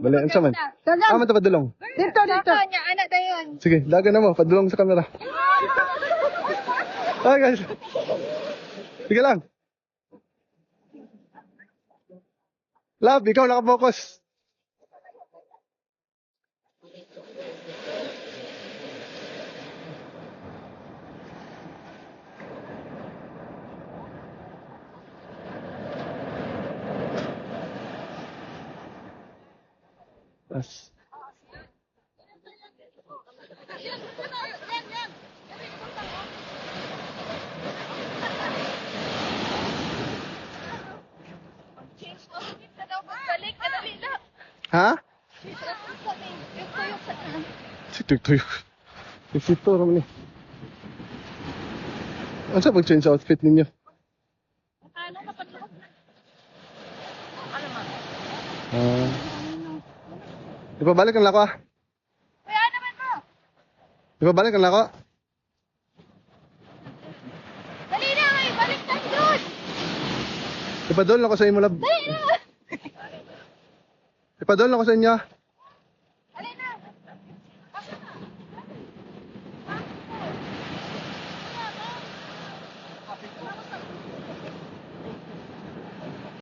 Bali, ang saman. Dagan. Man to padulong. Dito, dito. Niya, anak dayon. Sige, dagan na mo. Padulong sa camera. Ah, guys. Sige lang. Love, ikaw nakapokus. Yes. Ha? Si tuyok-tuyok. Isito naman eh. Ano sa pag-change outfit ninyo? Ipabalik ang lako ah. Kaya naman mo. Ipabalik ang lako. Dali na, may balik na doon. Ipadol ako sa inyo, love. Dali na. Ipadol ako sa inyo.